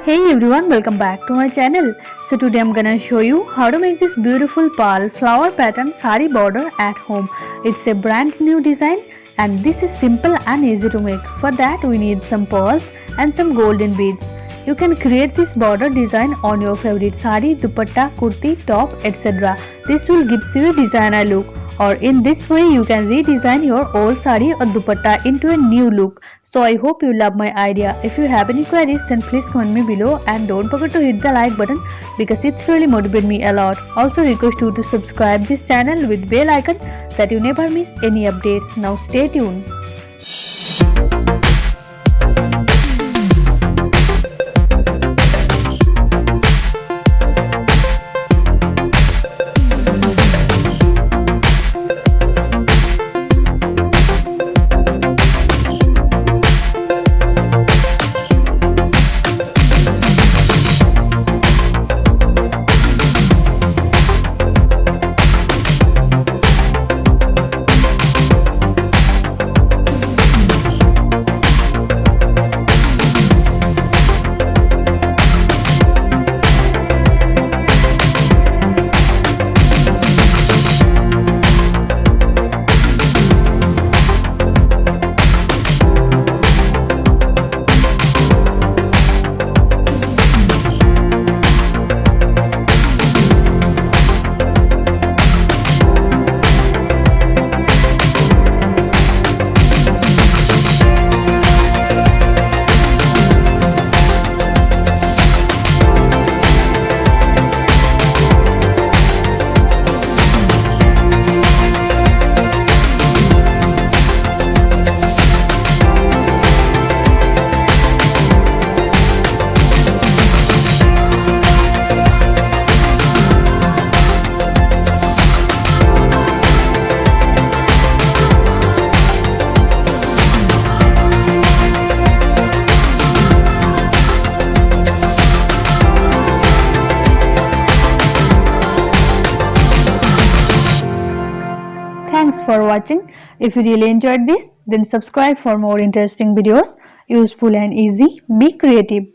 Hey everyone, welcome back to my channel. So today I'm gonna show you how to make this beautiful pearl flower pattern sari border at home. It's a brand new design and this is simple and easy to make. For that we need some pearls and some golden beads. You can create this border design on your favorite sari, dupatta, kurti, top, etc. This will give you a designer look, or in this way you can redesign your old sari or dupatta into a new look. So I hope you love my idea. If you have any queries then please comment me below and don't forget to hit the like button because it's really motivated me a lot. Also request you to subscribe this channel with bell icon that you never miss any updates. Now stay tuned. Thanks for watching. If you really enjoyed this, then subscribe for more interesting videos. Useful and easy. Be creative.